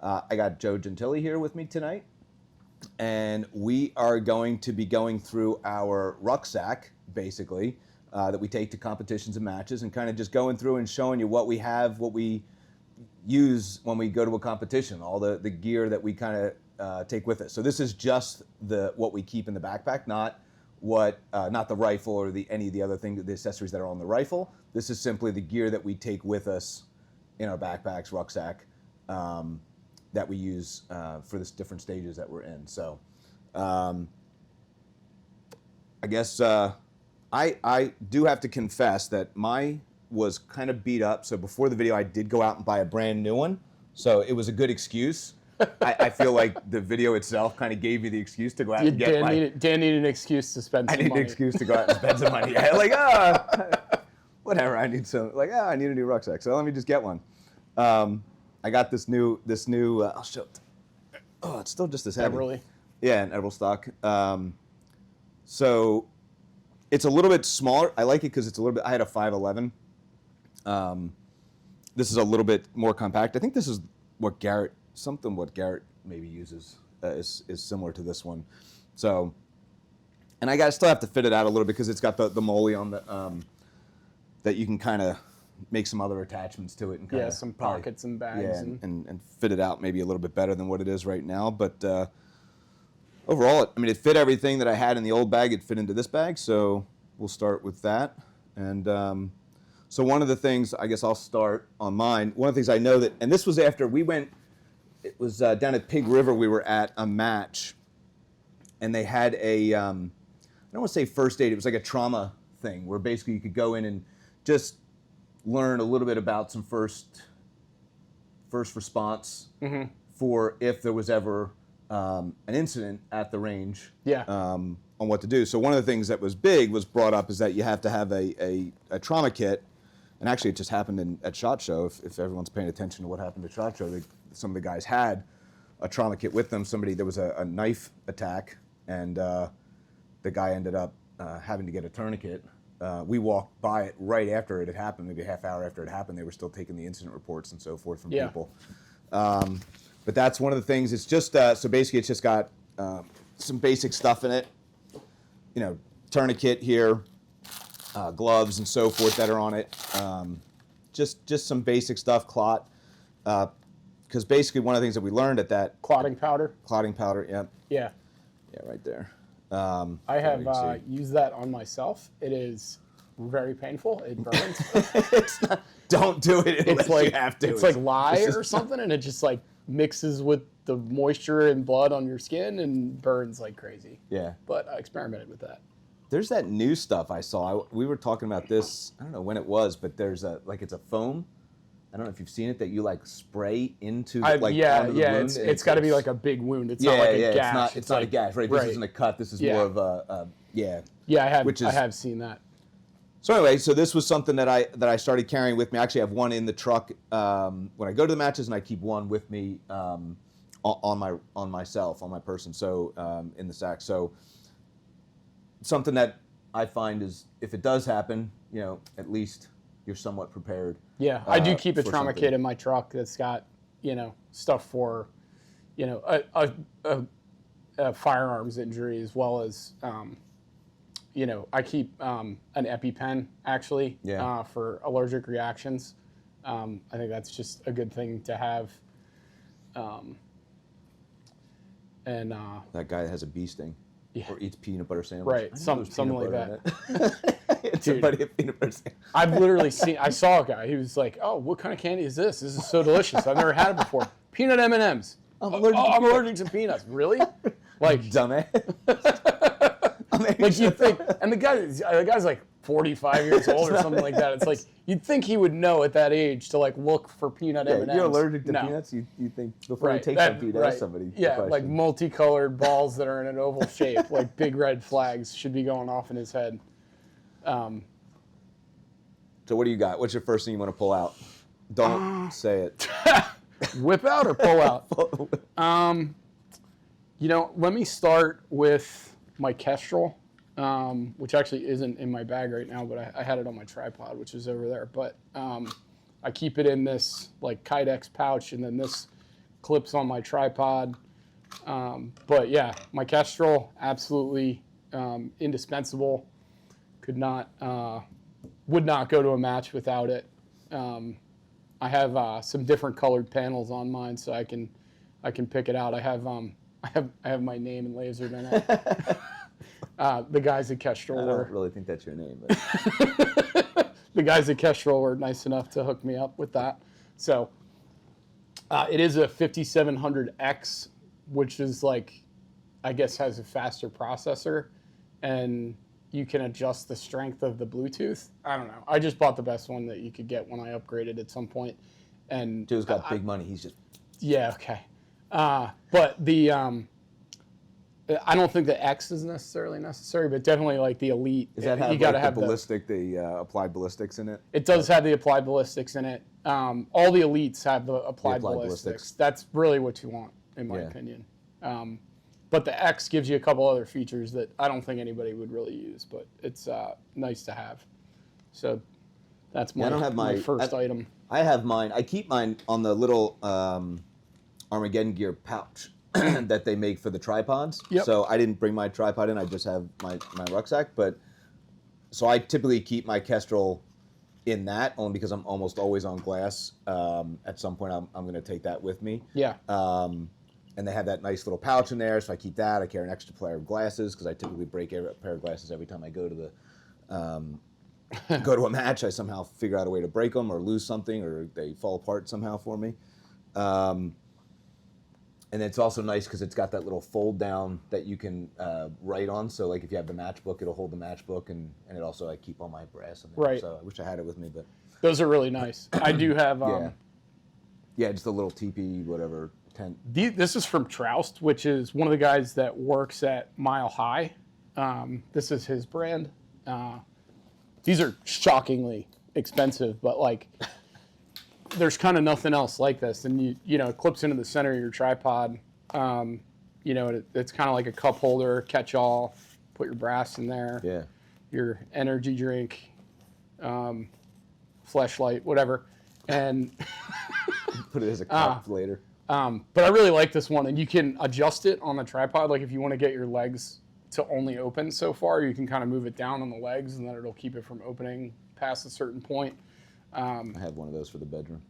I got Joe Gentili here with me tonight, and we are going to be going through our rucksack, basically, that we take to competitions and matches, and kind of just going through and showing you what we have, what we use when we go to a competition, all the gear that we kind of take with us. So this is just what we keep in the backpack, not the rifle or any of the other things, the accessories that are on the rifle. This is simply the gear that we take with us in our backpacks, rucksack, that we use for the different stages that we're in. So I guess I do have to confess that my was kind of beat up. So before the video, I did go out and buy a brand new one. So it was a good excuse. I feel like the video itself kind of gave me the excuse to go out and get Dan needed an excuse to spend some money. I need an excuse to go out and spend some money. Whatever, I need I need a new rucksack. So let me just get one. I got this new I'll show. Oh, it's still just as heavy. Admiral. Yeah, an Admiral stock. So it's a little bit smaller. I like it because it's a little bit. I had a 511. This is a little bit more compact. I think this is what Garrett maybe uses is similar to this one. So, and I still have to fit it out a little bit because it's got the molly on the that you can kind of make some other attachments to it and kind of some pockets and bags and fit it out maybe a little bit better than what it is right now. But overall, it fit everything that I had in the old bag. It fit into this bag, so we'll start with that. And so one of the things, I guess I'll start on mine. One of the things I know and this was after we went. It was down at Pig River. We were at a match, and they had I don't want to say first aid. It was like a trauma thing where basically you could go in and just learn a little bit about some first response for if there was ever an incident at the range. Yeah. On what to do. So one of the things that was brought up is that you have to have a trauma kit. And actually, it just happened at SHOT Show. If everyone's paying attention to what happened at SHOT Show, some of the guys had a trauma kit with them. There was a knife attack, and the guy ended up having to get a tourniquet. We walked by it right after it had happened, maybe a half hour after it happened. They were still taking the incident reports and so forth from people. But that's one of the things. It's just so basically, it's just got some basic stuff in it. Tourniquet here. Gloves and so forth that are on it. Just some basic stuff, clot. Because basically one of the things that we learned at that... Clotting powder? Clotting powder, yeah. Yeah. Yeah, right there. I have used that on myself. It is very painful. It burns. Don't do it unless you have to. It's like lye or something, and it just mixes with the moisture and blood on your skin and burns like crazy. Yeah. But I experimented with that. There's that new stuff I saw. We were talking about this, I don't know when it was, but there's it's a foam. I don't know if you've seen it that you spray into onto the wound. It's got to be like a big wound. It's not like a gash. It's not a gash, right? This isn't a cut. This is more of a. Yeah, I have seen that. So anyway, this was something that I started carrying with me. I actually have one in the truck when I go to the matches, and I keep one with me on my person. So in the sack. So something that I find is if it does happen, at least you're somewhat prepared. Yeah, I do keep a trauma kit in my truck that's got, stuff for, a firearms injury as well as, I keep an EpiPen actually for allergic reactions. I think that's just a good thing to have. That guy has a bee sting. Yeah. Or eats peanut butter sandwich. Right, something like that. It's a peanut butter sandwich. I've literally I saw a guy, he was like, oh, what kind of candy is this? This is so delicious. I've never had it before. Peanut M&Ms. I'm allergic to peanuts. Really? Dumbass. You think, and the guy's like 45 years old or something like that. It's like, you'd think he would know at that age to look for peanut M&Ms. You're allergic to peanuts? You think before you take something to ask somebody. Yeah, multicolored balls that are in an oval shape, big red flags should be going off in his head. So what do you got? What's your first thing you want to pull out? Don't say it. Whip out or pull out? Let me start with my Kestrel, which actually isn't in my bag right now, but I had it on my tripod, which is over there. But I keep it in this Kydex pouch, and then this clips on my tripod. But yeah, my Kestrel, absolutely indispensable. Would not go to a match without it. I have some different colored panels on mine, so I can pick it out. I have my name and lasered in it. The guys at Kestrel I don't really think that's your name. But. The guys at Kestrel were nice enough to hook me up with that. So it is a 5700X, which is like, I guess has a faster processor, and you can adjust the strength of the Bluetooth. I don't know. I just bought the best one that you could get when I upgraded at some point. And Joe's got big money. He's just... Yeah, okay. But the... I don't think the X is necessarily necessary, but definitely like the Elite. Does that have you gotta like have the ballistic, the applied ballistics in it? It does have the applied ballistics in it. All the Elites have the applied ballistics. That's really what you want, in my opinion. But the X gives you a couple other features that I don't think anybody would really use, but it's nice to have. So that's my, I don't have my first item. I have mine. I keep mine on the little Armageddon gear pouch that they make for the tripods. Yep. So I didn't bring my tripod in. I just have my rucksack. But so I typically keep my Kestrel in that, only because I'm almost always on glass. At some point, I'm going to take that with me. Yeah. And they have that nice little pouch in there, so I keep that. I carry an extra pair of glasses because I typically break a pair of glasses every time I go to the go to a match. I somehow figure out a way to break them or lose something, or they fall apart somehow for me. And it's also nice because it's got that little fold down that you can write on. So like if you have the matchbook, it'll hold the matchbook, and it also I keep all my brass in there. Right. So I wish I had it with me, but those are really nice. I do have. Yeah, just a little Tepee whatever tent. This is from Troust, which is one of the guys that works at Mile High. This is his brand. These are shockingly expensive, but like. There's kind of nothing else like this, and you know it clips into the center of your tripod. You know it's kind of like a cup holder, catch-all. Put your brass in there. Yeah. Your energy drink, fleshlight, whatever, and put it as a cup later. But I really like this one, and you can adjust it on the tripod. Like if you want to get your legs to only open so far, you can kind of move it down on the legs, and then it'll keep it from opening past a certain point. I have one of those for the bedroom.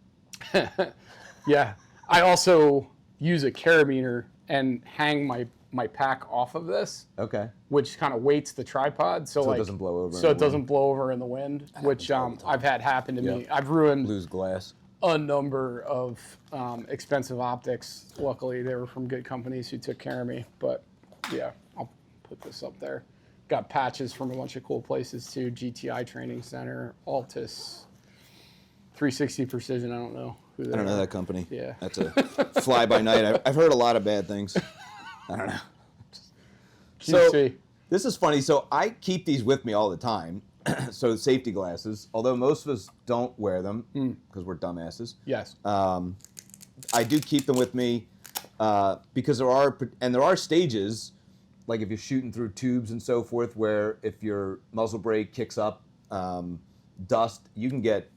Yeah. I also use a carabiner and hang my pack off of this. Okay. Which kind of weights the tripod. So like, it doesn't blow over. So it doesn't blow over in the wind, which I've had happen to me. I've ruined lose glass. A number of expensive optics. Luckily, they were from good companies who took care of me. But yeah, I'll put this up there. Got patches from a bunch of cool places too. GTI Training Center, Altus. 360 Precision, I don't know who they are. I don't know that company. Yeah. That's a fly-by-night. I've heard a lot of bad things. I don't know. So, this is funny. So, I keep these with me all the time. So, safety glasses, although most of us don't wear them because we're dumbasses. Yes. I do keep them with me because there are stages, like if you're shooting through tubes and so forth, where if your muzzle brake kicks up dust, you can get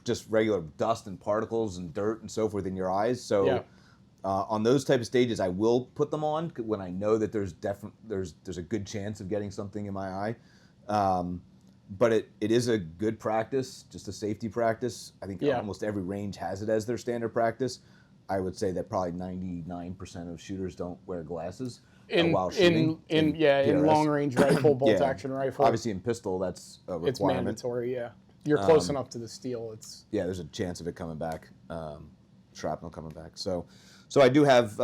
just regular dust and particles and dirt and so forth in your eyes. So on those type of stages, I will put them on when I know that there's a good chance of getting something in my eye. But it is a good practice, just a safety practice. I think almost every range has it as their standard practice. I would say that probably 99% of shooters don't wear glasses while shooting. In long range rifle, bolt action rifle. Obviously in pistol, that's a requirement. It's mandatory, yeah. You're close enough to the steel. There's a chance of it coming back, shrapnel coming back. So I do have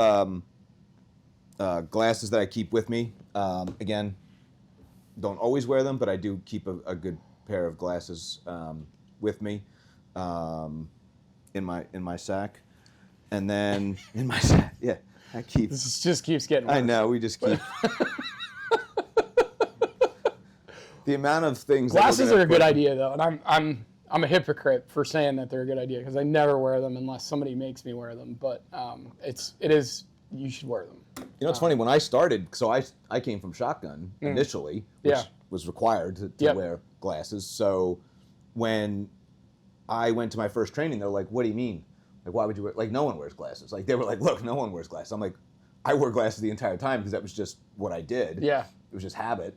glasses that I keep with me. Again, don't always wear them, but I do keep a good pair of glasses with me in my sack, and then in my sack, I keep. This just keeps getting worse. I know, we just keep. The amount of things. Glasses are a good idea, though, and I'm a hypocrite for saying that they're a good idea because I never wear them unless somebody makes me wear them. But you should wear them. You know, it's funny when I started. So I came from shotgun initially, which was required to wear glasses. So when I went to my first training, they're like, "What do you mean?" Like, why would you wear, like, no one wears glasses. Like, they were like, look, no one wears glasses. I'm like, I wore glasses the entire time because that was just what I did. Yeah. It was just habit.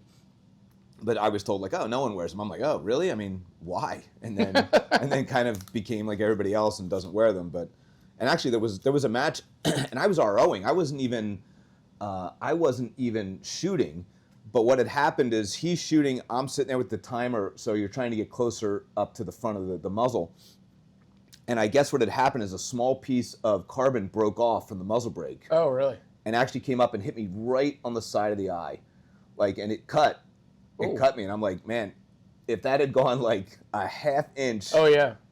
But I was told, like, oh, no one wears them. I'm like, oh, really? I mean, why? And then kind of became like everybody else and doesn't wear them. And actually there was a match, and I was ROing. I wasn't even shooting. But what had happened is he's shooting, I'm sitting there with the timer, so you're trying to get closer up to the front of the muzzle. And I guess what had happened is a small piece of carbon broke off from the muzzle brake. Oh, really? And actually came up and hit me right on the side of the eye. Like, and it cut. It cut me, and I'm like, man, if that had gone like a half inch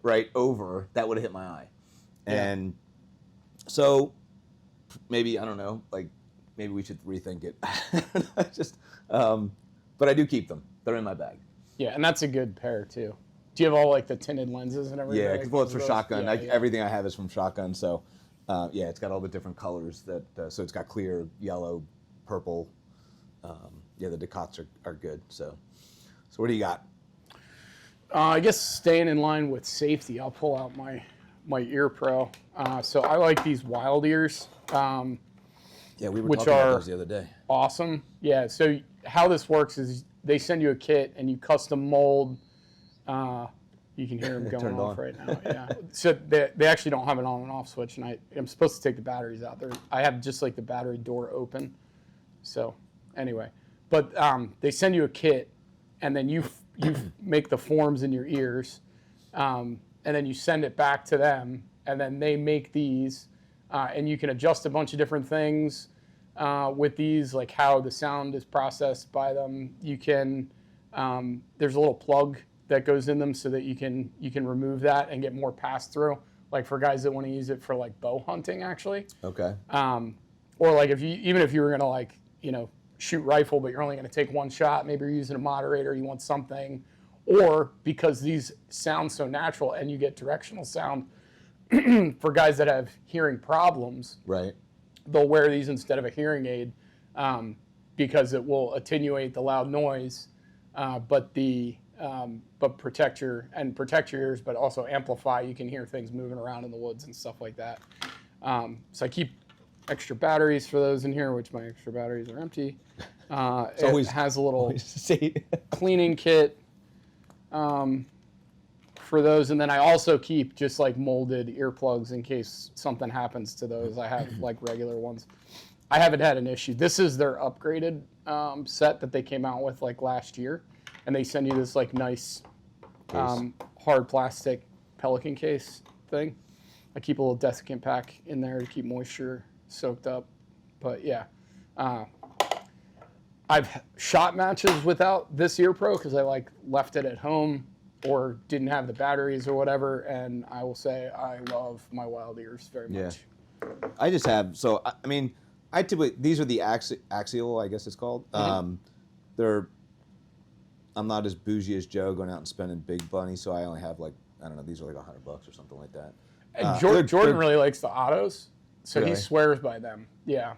right over, that would have hit my eye. Yeah. And so maybe, I don't know, like maybe we should rethink it. But I do keep them. They're in my bag. Yeah, and that's a good pair too. Do you have all like the tinted lenses and everything? Yeah, well, it's for shotgun. Yeah, Everything I have is from shotgun, so yeah, it's got all the different colors so it's got clear, yellow, purple. Yeah, the Decots are good. So what do you got? I guess staying in line with safety, I'll pull out my Ear Pro. So I like these wild ears. Yeah, we were which talking about are those the other day. Awesome. Yeah. So how this works is they send you a kit and you custom mold. You can hear them going off right now. Yeah. So they actually don't have an on and off switch, and I'm supposed to take the batteries out there. I have just like the battery door open. So anyway, but they send you a kit, and then you make the forms in your ears, and then you send it back to them, and then they make these, and you can adjust a bunch of different things with these, like how the sound is processed by them. You can there's a little plug that goes in them so that you can remove that and get more pass through, like for guys that want to use it for like bow hunting actually. Okay. Or like if you were gonna like shoot rifle, but you're only going to take one shot. Maybe you're using a moderator, you want something. Or because these sound so natural and you get directional sound for guys that have hearing problems, right? They'll wear these instead of a hearing aid because it will attenuate the loud noise, but protect your ears, but also amplify. You can hear things moving around in the woods and stuff like that. So I keep extra batteries for those in here, which my extra batteries are empty. It has a little cleaning kit for those, and then I also keep just like molded earplugs in case something happens to those. I have like regular ones. I haven't had an issue. This is their upgraded set that they came out with like last year, and they send you this like nice hard plastic Pelican case thing. I keep a little desiccant pack in there to keep moisture soaked up. But yeah, I've shot matches without this Ear Pro because I like left it at home or didn't have the batteries or whatever, and I will say I love my wild ears very much. I just have, so I mean, I typically, these are the axial, I guess it's called. Mm-hmm. I'm not as bougie as Joe going out and spending big money, so I only have like, I don't know, these are like $100 or something like that. And Jordan really likes the autos. So really? He swears by them. Yeah.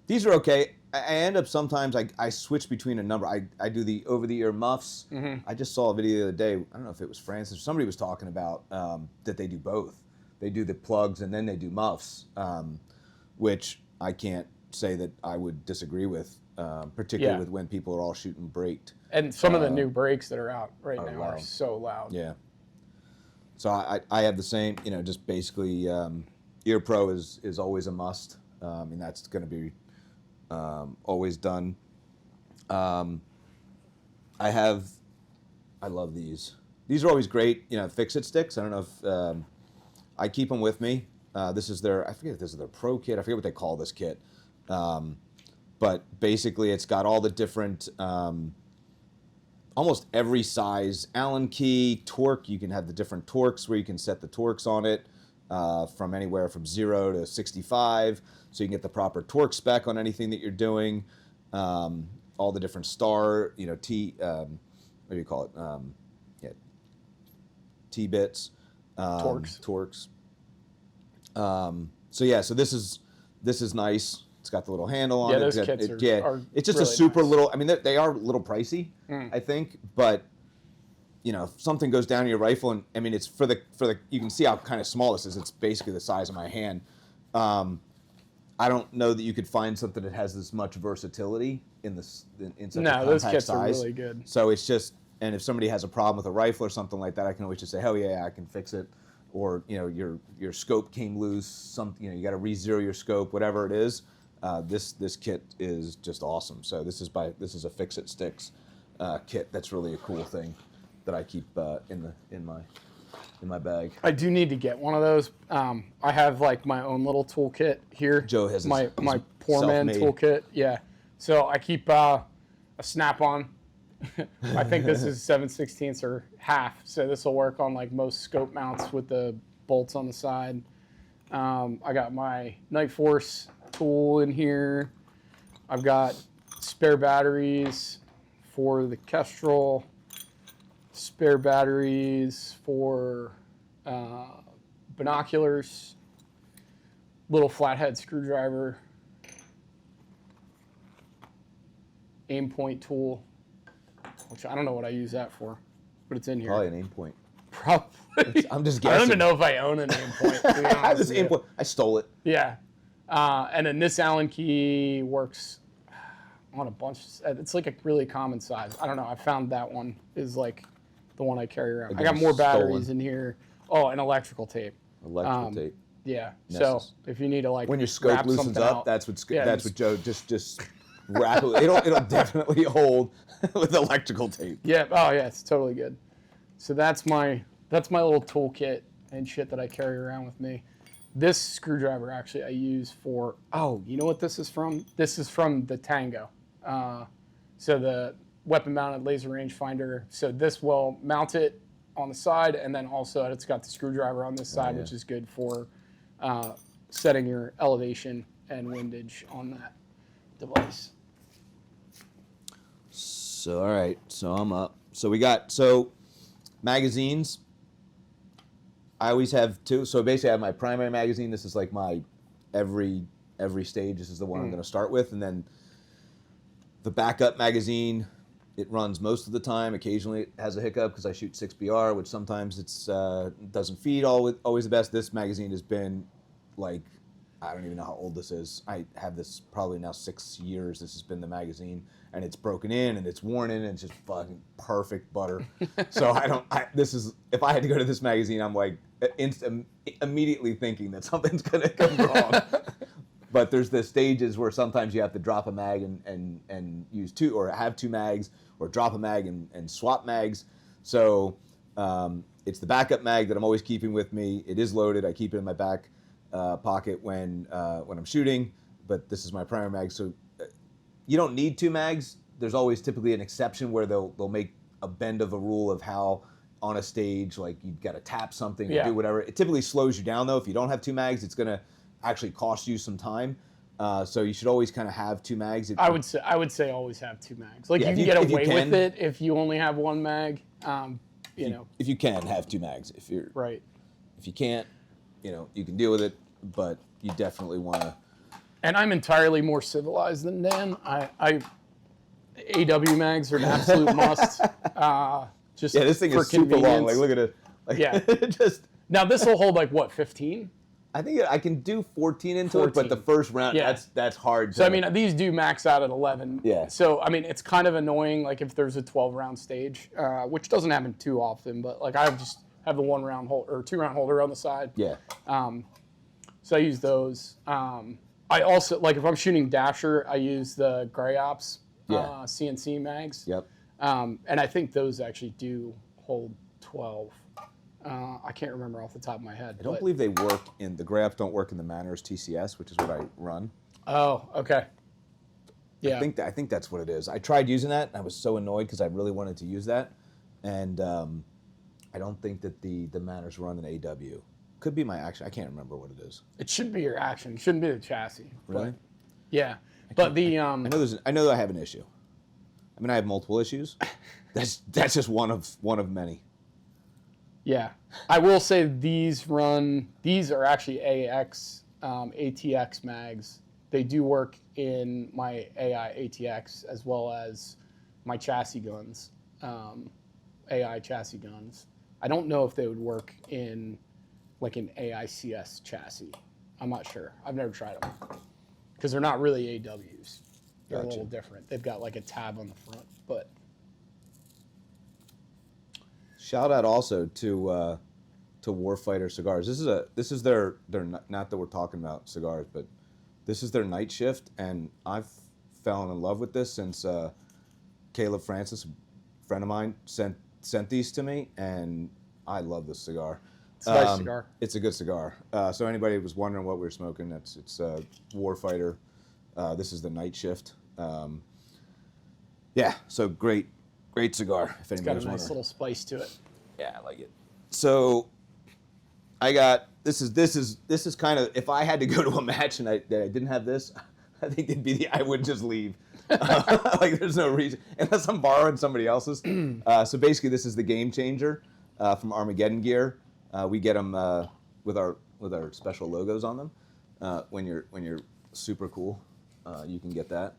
These are okay. I end up sometimes, I switch between a number. I do the over-the-ear muffs. Mm-hmm. I just saw a video the other day. I don't know if it was Francis. Somebody was talking about that they do both. They do the plugs and then they do muffs, which I can't say that I would disagree with, particularly with when people are all shooting braked. And some of the new brakes that are out right now are so loud. Yeah. So I have the same, just basically Ear Pro is always a must, and that's going to be always done. I love these. These are always great, fix-it sticks. I don't know if I keep them with me. This is I forget if this is their Pro kit. I forget what they call this kit. But basically it's got all the different, almost every size Allen key, torque. You can have the different torques where you can set the torques on it from anywhere from 0 to 65. So you can get the proper torque spec on anything that you're doing. All the different star, what do you call it? T-bits. Torques. So this is nice. It's got the little handle on it. Those kits are it's just really a super nice. Little. I mean, they are a little pricey, I think, but if something goes down in your rifle, and I mean, it's for the you can see how kind of small this is. It's basically the size of my hand. I don't know that you could find something that has this much versatility in such a compact those kits size. are really good. So it's just, and if somebody has a problem with a rifle or something like that, I can always just say, hell yeah, I can fix it. Or your scope came loose, you got to re-zero your scope, whatever it is. This kit is just awesome. So this is a Fix It Sticks kit. That's really a cool thing that I keep in my bag. I do need to get one of those. I have like my own little toolkit here. Joe has my poor man toolkit. Yeah. So I keep a snap-on. I think this is 7/16 or half. So this will work on like most scope mounts with the bolts on the side. I got my Night Force tool in here. I've got spare batteries for the Kestrel. Spare batteries for binoculars, little flathead screwdriver, aim point tool, which I don't know what I use that for, but it's in here. Probably an aim point. Probably. I'm just guessing. I don't even know if I own an aim point. To be honest This with aim you. point, I stole it. Yeah. And then this Allen key works on a bunch. It's like a really common size. I don't know. I found that one is like the one I carry around. I got more batteries in here. Oh, and electrical tape. Electrical tape. Yeah. So if you need to like when your scope wrap loosens something up, out, that's what Joe just wrap it. It'll definitely hold with electrical tape. Yeah. Oh yeah, it's totally good. So that's my little toolkit and shit that I carry around with me. This screwdriver actually I use for. Oh, you know what this is from? This is from the Tango. So the weapon-mounted laser rangefinder. So this will mount it on the side, and then also it's got the screwdriver on this side, which is good for setting your elevation and windage on that device. So all right, so I'm up. So we got magazines. I always have two. So basically, I have my primary magazine. This is like my every stage. This is the one I'm going to start with, and then the backup magazine. It runs most of the time. Occasionally, it has a hiccup because I shoot 6BR, which sometimes it's doesn't feed always the best. This magazine has been like, I don't even know how old this is. I have this probably now 6 years. This has been the magazine, and it's broken in and it's worn in and it's just fucking perfect butter. So if I had to go to this magazine, I'm like immediately thinking that something's gonna come wrong. But there's the stages where sometimes you have to drop a mag and use two, or have two mags, or drop a mag and swap mags. So it's the backup mag that I'm always keeping with me. It is loaded. I keep it in my back pocket when I'm shooting. But this is my primary mag. So you don't need two mags. There's always typically an exception where they'll make a bend of a rule of how on a stage, like you've got to tap something or do whatever. It typically slows you down though. If you don't have two mags, it's gonna actually cost you some time, so you should always kind of have two mags. I would say always have two mags. Like you can get away with it if you only have one mag. If you can have two mags, if you can't, you can deal with it, but you definitely want to. And I'm entirely more civilized than Dan. AW mags are an absolute must. Just this thing is super long. Like look at it. Like, just now this will hold like what 15. I think I can do 14 into it, but the first round, that's hard. So, I mean, these do max out at 11. Yeah. So, I mean, it's kind of annoying, like, if there's a 12-round stage, which doesn't happen too often, but, like, I just have the 1-round or 2-round holder on the side. Yeah. So I use those. I also, like, if I'm shooting Dasher, I use the Gray Ops CNC mags. Yep. And I think those actually do hold 12. I can't remember off the top of my head. I don't believe they work in the Gray Ops. Don't work in the Manners TCS, which is what I run. Oh, okay. Yeah. I think that's what it is. I tried using that, and I was so annoyed because I really wanted to use that, and I don't think that the Manners run an AW. Could be my action. I can't remember what it is. It should be your action. It shouldn't be the chassis. Really? But, yeah. But the I know that I have an issue. I mean, I have multiple issues. That's just one of many. Yeah, I will say these are actually ATX mags. They do work in my AI ATX as well as my chassis guns. AI chassis guns. I don't know if they would work in like an AICS chassis. I'm not sure. I've never tried them because they're not really AWs. They're a little different. They've got like a tab on the front, but. Shout out also to Warfighter Cigars. This is their not that we're talking about cigars, but this is their night shift, and I've fallen in love with this since Caleb Francis, a friend of mine, sent these to me, and I love this cigar. It's a nice cigar. It's a good cigar. So anybody was wondering what we were smoking, it's Warfighter. This is the night shift. Yeah, so great cigar. If It's got a nice little spice to it. Yeah, I like it. So I got this is kind of, if I had to go to a match and I didn't have this, I think I would just leave. Like there's no reason unless I'm borrowing somebody else's. So basically, this is the Game Changer from Armageddon gear. We get them with our special logos on them. When you're super cool, you can get that.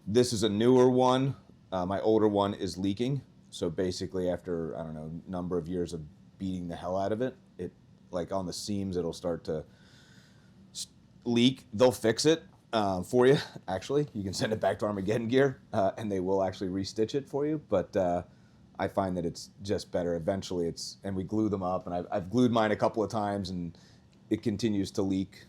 This is a newer one. My older one is leaking. So basically, after I don't know number of years of beating the hell out of it, like on the seams it'll start to leak. They'll fix it for you. Actually, you can send it back to Armageddon gear, and they will actually restitch it for you. But I find that it's just better. Eventually, and we glue them up, and I've glued mine a couple of times, and it continues to leak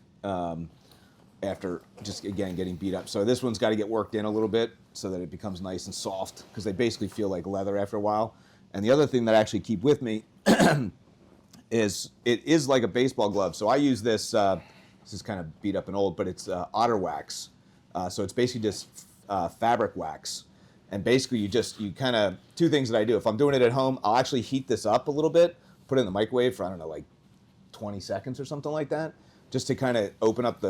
after just again getting beat up. So this one's got to get worked in a little bit so that it becomes nice and soft, because they basically feel like leather after a while. And the other thing that I actually keep with me is it is like a baseball glove. So I use this. This is kind of beat up and old, but it's otter wax. So it's basically just fabric wax. And basically you kind of, two things that I do. If I'm doing it at home, I'll actually heat this up a little bit, put it in the microwave for, I don't know, like 20 seconds or something like that, just to kind of open up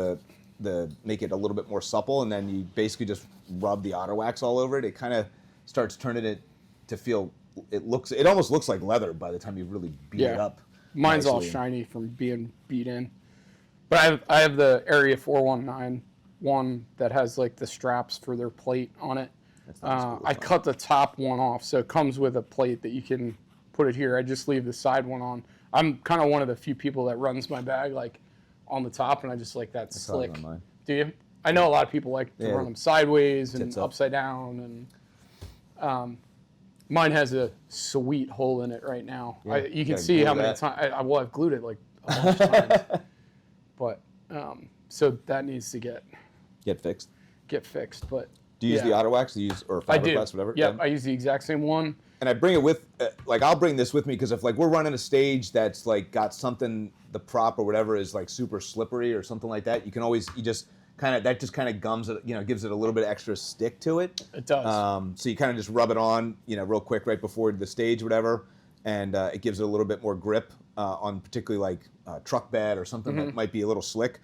make it a little bit more supple. And then you basically just rub the otter wax all over it. It kind of starts turning it to feel, it almost looks like leather by the time you really beat it up. Mine's all shiny from being beat in. But I have the Area 419 one that has like the straps for their plate on it. I cut the top one off, so it comes with a plate that you can put it here. I just leave the side one on. I'm kind of one of the few people that runs my bag like on the top, and I just like that slick. Do you? I know a lot of people like to run them sideways and upside down, and mine has a sweet hole in it right now. Yeah, you can see how many times I've glued it like a bunch of times. But so that needs to get fixed. But do you use the otter wax? Or fabric wax, whatever? Yeah, I use the exact same one. And I bring it with, I'll bring this with me because if like we're running a stage that's like got something, the prop or whatever is like super slippery or something like that, that just kind of gums it, gives it a little bit extra stick to it. It does. So you kind of just rub it on, real quick right before the stage, whatever, and it gives it a little bit more grip on particularly like truck bed or something that might be a little slick.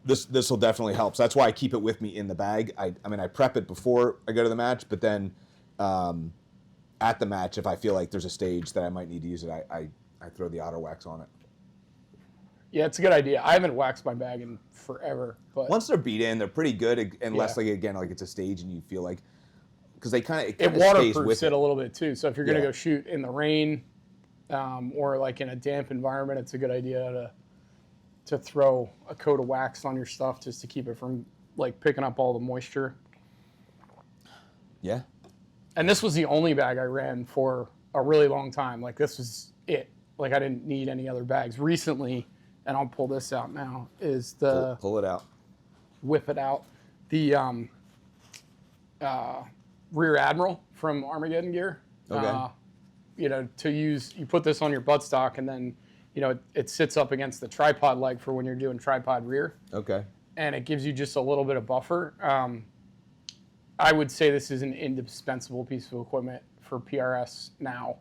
This will definitely help. So that's why I keep it with me in the bag. I prep it before I go to the match, but then at the match, if I feel like there's a stage that I might need to use it, I throw the otter wax on it. Yeah, it's a good idea. I haven't waxed my bag in forever, but once they're beat in, they're pretty good. Unless like it's a stage and you feel like, because they kind of it waterproofs it a little bit too. So if you're gonna go shoot in the rain or like in a damp environment, it's a good idea to throw a coat of wax on your stuff just to keep it from like picking up all the moisture. Yeah. And this was the only bag I ran for a really long time. Like this was it. Like I didn't need any other bags. Recently, and I'll pull this out now, is the... Pull it out. Whip it out. The Rear Admiral from Armageddon gear. Okay. To use, you put this on your buttstock and then, it sits up against the tripod leg for when you're doing tripod rear. Okay. And it gives you just a little bit of buffer. I would say this is an indispensable piece of equipment for PRS now.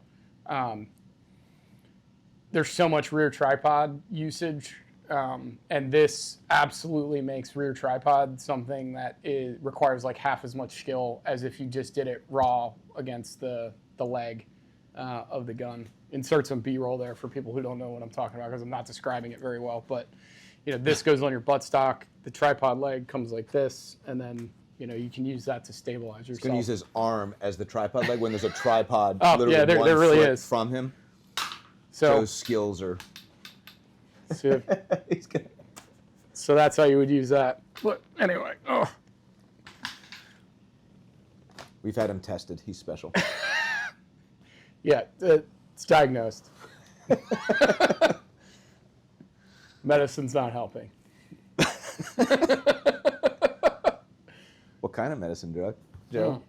There's so much rear tripod usage, and this absolutely makes rear tripod something that requires like half as much skill as if you just did it raw against the leg of the gun. Insert some B-roll there for people who don't know what I'm talking about because I'm not describing it very well. But this goes on your buttstock. The tripod leg comes like this, and then you can use that to stabilize yourself. He's going to use his arm as the tripod leg when there's a tripod literally there really foot is from him. So those skills are... So, so that's how you would use that. But anyway, We've had him tested. He's special. Yeah, it's diagnosed. Medicine's not helping. What kind of medicine, Joe?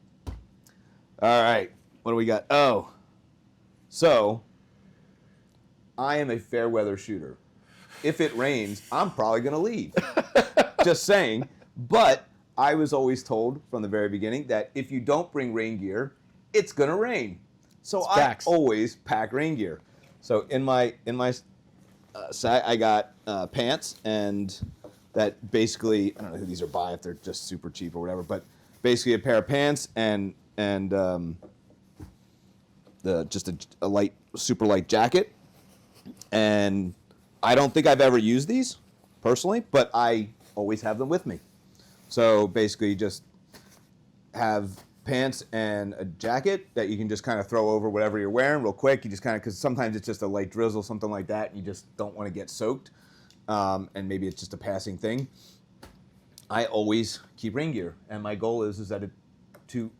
All right. What do we got? Oh. So, I am a fair weather shooter. If it rains, I'm probably going to leave. Just saying. But I was always told from the very beginning that if you don't bring rain gear, it's going to rain. So I always pack rain gear. So in my sack, I got pants, and that basically, I don't know who these are by, if they're just super cheap or whatever, but basically a pair of pants and just a light, super light jacket. And I don't think I've ever used these personally, but I always have them with me. So basically you just have pants and a jacket that you can just kind of throw over whatever you're wearing real quick. You just kind of, because sometimes it's just a light drizzle, something like that, and you just don't want to get soaked. And maybe it's just a passing thing. I always keep rain gear, and my goal is that to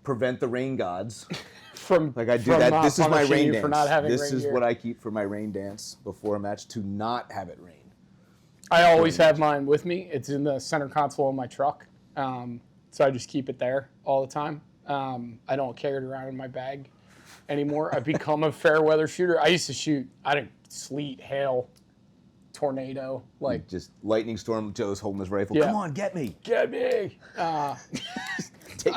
prevent the rain gods from like I do that. This is my rain dance. For not having this rain is gear. what I keep for my rain dance before a match, to not have it rain. I always have mine with me. It's in the center console of my truck, so I just keep it there all the time. I don't carry it around in my bag anymore. I've become a fair weather shooter. I used to shoot, sleet, hail, tornado, like just lightning storm. Joe's holding his rifle. Yeah. Come on, get me! Get me! I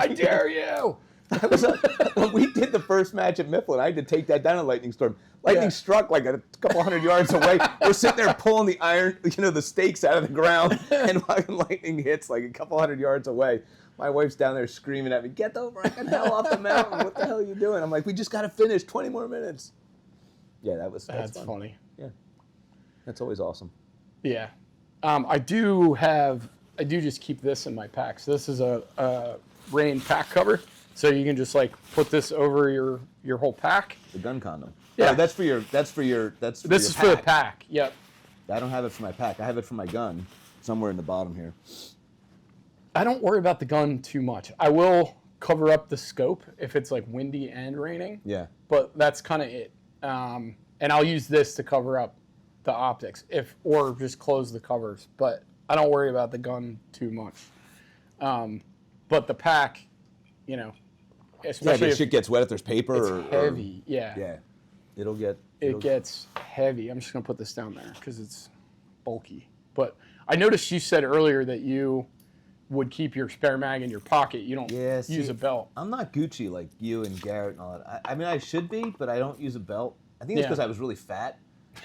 dare you! That was when we did the first match at Mifflin, I had to take that down a lightning storm. Lightning struck like a couple hundred yards away. We're sitting there pulling the iron, the stakes out of the ground, and fucking lightning hits like a couple hundred yards away. My wife's down there screaming at me, "Get the fucking hell off the mountain! What the hell are you doing?" I'm like, "We just got to finish. 20 more minutes." Yeah, that's funny. Yeah, that's always awesome. Yeah, I do just keep this in my pack. So this is a rain pack cover. So you can just like put this over your whole pack. The gun condom. Yeah, that's for your This your is pack. for the pack. Yep. I don't have it for my pack. I have it for my gun, somewhere in the bottom here. I don't worry about the gun too much. I will cover up the scope if it's like windy and raining. Yeah. But that's kind of it. And I'll use this to cover up the optics, or just close the covers. But I don't worry about the gun too much. But the pack, especially if shit gets wet, if there's paper it's heavy. Yeah. It gets heavy. I'm just going to put this down there because it's bulky. But I noticed you said earlier that you would keep your spare mag in your pocket. You don't use a belt. I'm not Gucci like you and Garrett and all that. I mean, I should be, but I don't use a belt. I think it's because I was really fat.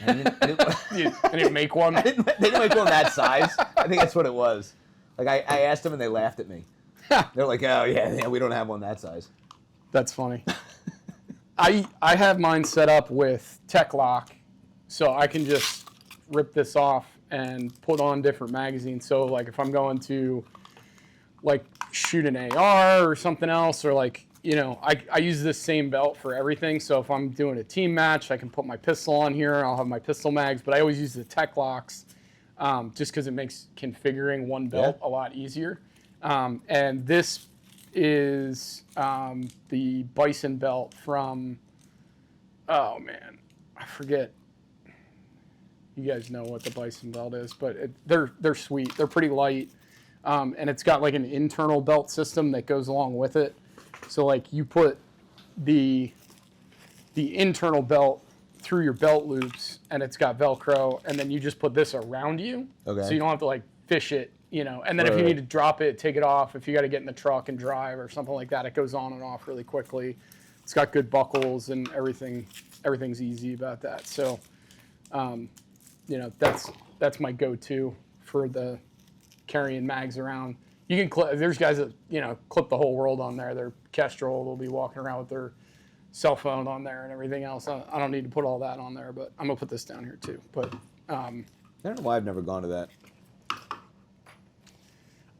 I didn't make one? They didn't make one that size. I think that's what it was. Like, I asked them and they laughed at me. They're like, "Oh, yeah, we don't have one that size." That's funny. I have mine set up with tech lock, so I can just rip this off and put on different magazines. So like if I'm going to like shoot an AR or something else, or like, I use this same belt for everything. So if I'm doing a team match, I can put my pistol on here. I'll have my pistol mags, but I always use the tech locks just because it makes configuring one belt a lot easier. And this is the Bison belt from, oh man, I forget. You guys know what the Bison belt is, but they're sweet. They're pretty light, and it's got like an internal belt system that goes along with it. So like you put the internal belt through your belt loops, and it's got Velcro, and then you just put this around you, so you don't have to like fish it. And then if you need to drop it, take it off. If you got to get in the truck and drive or something like that, it goes on and off really quickly. It's got good buckles and everything. Everything's easy about that. So, that's my go-to for the carrying mags around. You can there's guys that clip the whole world on there. They're Kestrel. They'll be walking around with their cell phone on there and everything else. I don't need to put all that on there, but I'm gonna put this down here too. But I don't know why I've never gone to that.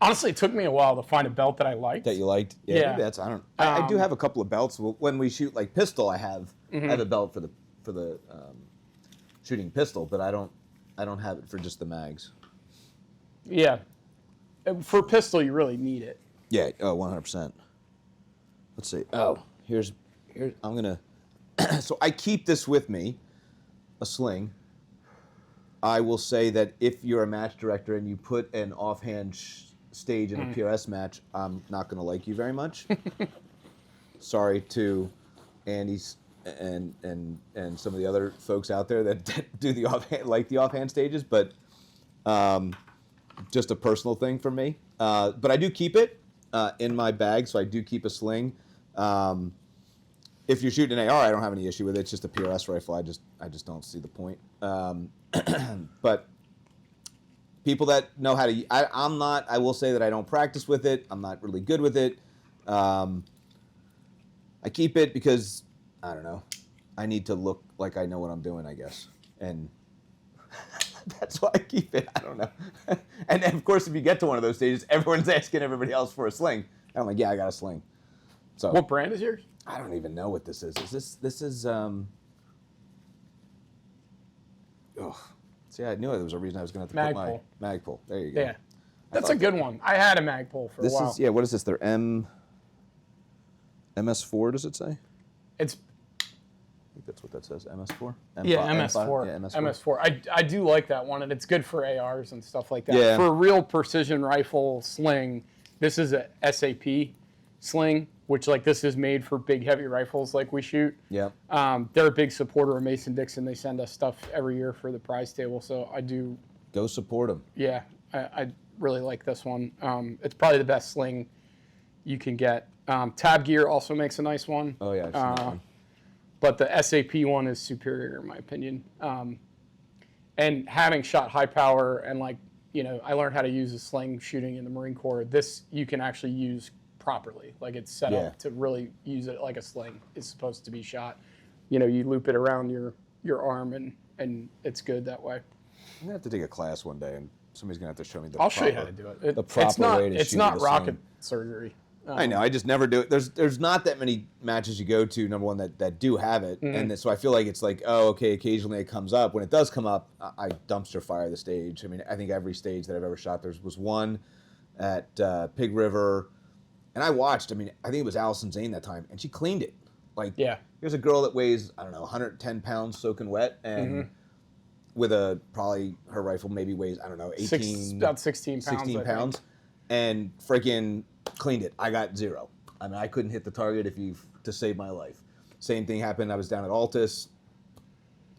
Honestly, it took me a while to find a belt that I liked. That you liked? Yeah. Maybe I do have a couple of belts. When we shoot like pistol, I have a belt for the shooting pistol, but I don't have it for just the mags. Yeah. For pistol, you really need it. Yeah. Oh, 100%. Let's see. Oh, here's. I'm gonna. So I keep this with me, a sling. I will say that if you're a match director and you put an offhand stage in a PRS match, I'm not going to like you very much. Sorry to Andy's and some of the other folks out there that do the offhand stages, but just a personal thing for me. But I do keep it in my bag, so I do keep a sling. If you're shooting an AR, I don't have any issue with it. It's just a PRS rifle. I just don't see the point. But people that know how to, I will say that I don't practice with it. I'm not really good with it. I keep it because, I don't know, I need to look like I know what I'm doing, I guess. And that's why I keep it. I don't know. And of course, if you get to one of those stages, everyone's asking everybody else for a sling. And I'm like, yeah, I got a sling. So what brand is yours? I don't even know what this is. This is see, I knew there was a reason I was going to have to put my Magpul. There you go. Yeah. That's a good one. I had a Magpul for a while. What is this? Their MS4, does it say? I think that's what that says, MS4? MS4. Yeah, MS4. I do like that one, and it's good for ARs and stuff like that. Yeah. For a real precision rifle sling, this is a SAP sling, which this is made for big, heavy rifles like we shoot. Yeah. They're a big supporter of Mason-Dixon. They send us stuff every year for the prize table, so I do. Go support them. Yeah, I really like this one. It's probably the best sling you can get. Tab Gear also makes a nice one. Oh, yeah, I've seen that one. But the SAP one is superior in my opinion. And having shot high power and I learned how to use a sling shooting in the Marine Corps. This you can actually use properly. It's set up to really use it like a sling is supposed to be shot. You loop it around your arm and it's good that way. I'm gonna have to take a class one day and somebody's gonna have to show me I'll show you how to do it. The proper way to shoot. It's not rocket surgery. I know. I just never do it. There's not that many matches you go to, number one, that do have it, and so I feel like it's okay, occasionally it comes up. When it does come up, I dumpster fire the stage. I mean, I think every stage that I've ever shot, there was one at Pig River, and I watched. I mean, I think it was Allison Zane that time, and she cleaned it. Here's a girl that weighs 110 pounds soaking wet, and with probably her rifle maybe weighs 18, about 16 pounds, and freaking cleaned it. I got 0. I mean, I couldn't hit the target to save my life. Same thing happened. I was down at Altus,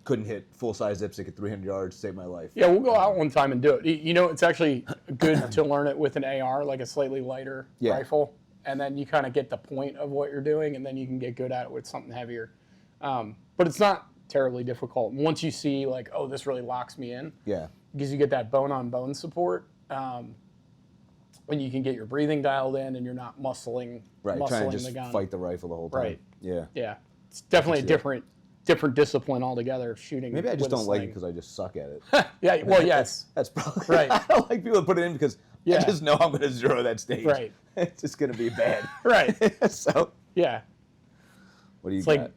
couldn't hit full-size dipstick at 300 yards to save my life. Yeah, we'll go out one time and do it. It's actually good to learn it with an AR, like a slightly lighter rifle, and then you kind of get the point of what you're doing, and then you can get good at it with something heavier. But it's not terribly difficult. Once you see this really locks me in, because you get that bone-on-bone support. When you can get your breathing dialed in and you're not muscling trying to just the gun. Fight the rifle the whole time. Right. Yeah. Yeah. It's definitely a different discipline altogether, shooting. Maybe I just don't like it because I just suck at it. Yeah, well, yes. That's probably right. I don't like people that put it in because I just know I'm going to zero that stage. Right. It's just going to be bad. Right. So. Yeah. What do you got?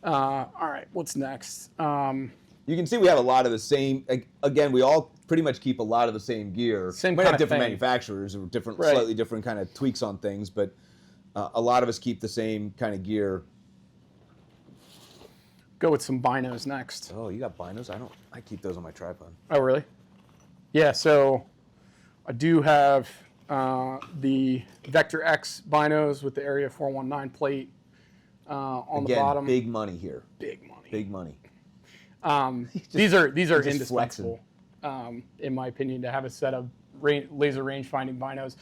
All right, what's next? You can see we have a lot of the same. Again, we all pretty much keep a lot of the same gear. Same we kind have of different thing. manufacturers or slightly different kind of tweaks on things, but a lot of us keep the same kind of gear. Go with some binos next. Oh, you got binos? I keep those on my tripod. Oh, really? Yeah. So I do have the Vectronix binos with the Area 419 plate on the bottom. Big money here. Big money. Big money. These are indispensable, in my opinion, to have a set of laser rangefinding binos.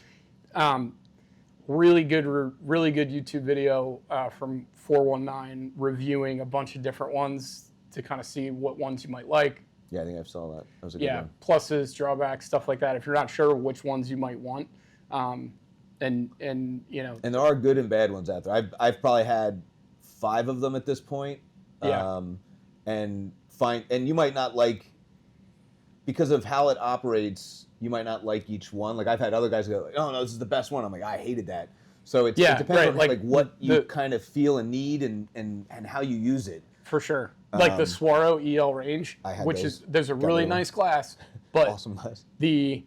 Really good YouTube video from 419 reviewing a bunch of different ones to kind of see what ones you might like. Yeah, I think I saw that. That was a good one. Pluses, drawbacks, stuff like that. If you're not sure which ones you might want, and there are good and bad ones out there. I've probably had 5 of them at this point. Yeah. And you might not like because of how it operates, you might not like each one. Like I've had other guys go, like, "Oh no, this is the best one." I'm like, "I hated that." So it depends on like what you kind of feel and need and how you use it. For sure. Like the Swaro EL range, there's a really nice glass, but awesome glass. The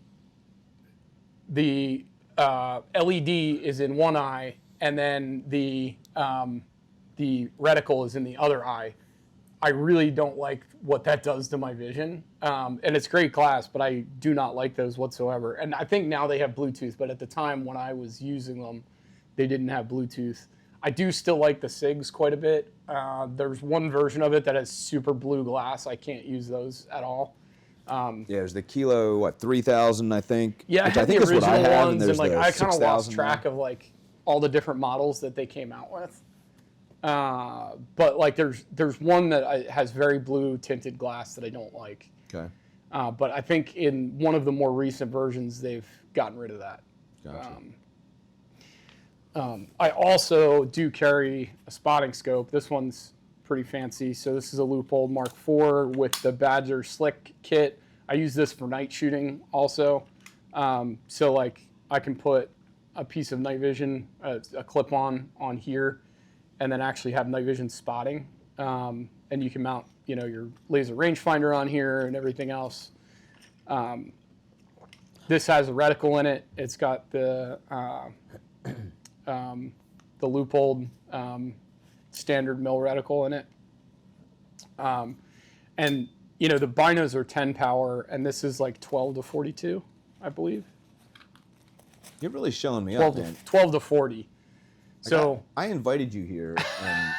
LED is in one eye, and then the reticle is in the other eye. I really don't like what that does to my vision. And it's great glass, but I do not like those whatsoever. And I think now they have Bluetooth, but at the time when I was using them, they didn't have Bluetooth. I do still like the SIGs quite a bit. There's one version of it that has super blue glass. I can't use those at all. There's the Kilo 3000, I think. Yeah, I think the original ones, and like I kind of lost track of like all the different models that they came out with. But like there's one that has very blue tinted glass that I don't like. Okay. But I think in one of the more recent versions they've gotten rid of that. Gotcha. I also do carry a spotting scope. This one's pretty fancy. So this is a Leupold Mark IV with the Badger Slick kit. I use this for night shooting also. So like I can put a piece of night vision, a clip on here, and then actually have night vision spotting. And you can mount, your laser rangefinder on here and everything else. This has a reticle in it. It's got the Leupold standard mill reticle in it. And, the binos are 10 power, and this is like 12 to 42, I believe. You're really showing me 12 up, man. 12 to 40. So I invited you here, and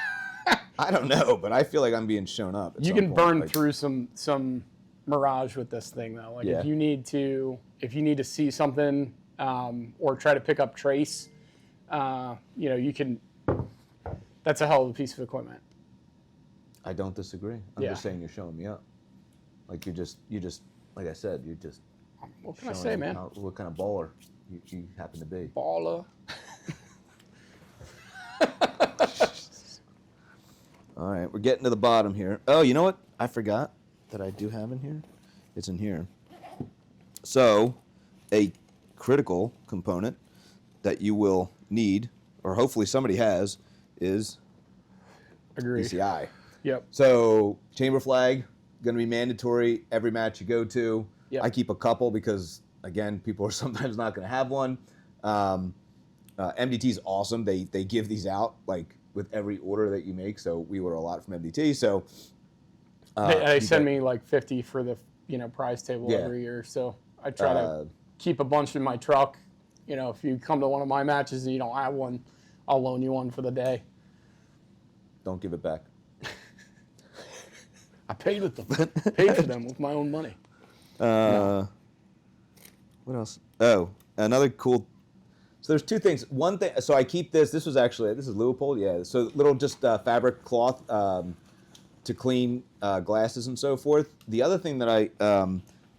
I don't know, but I feel like I'm being shown up. You can burn through some mirage with this thing, though. Like if you need to see something or try to pick up trace, you can. That's a hell of a piece of equipment. I don't disagree. I'm just saying you're showing me up. Like you just like I said, you're just. What can I say, man? What kind of baller you happen to be? Baller. All right, we're getting to the bottom here. Oh, you know what? I forgot that I do have in here. It's in here. So, a critical component that you will need, or hopefully somebody has, is PCI. Yep. So, chamber flag, going to be mandatory every match you go to. Yep. I keep a couple because, again, people are sometimes not going to have one. MDT's awesome. They give these out, like, with every order that you make, so we order a lot from MDT. So they send me like 50 for the prize table every year. So I try to keep a bunch in my truck. If you come to one of my matches and you don't have one, I'll loan you one for the day. Don't give it back. I paid with them. Paid for them with my own money. What else? Oh, another cool. So there's two things. One thing, so I keep this. This is Leupold, yeah. So little just fabric cloth to clean glasses and so forth. The other thing that I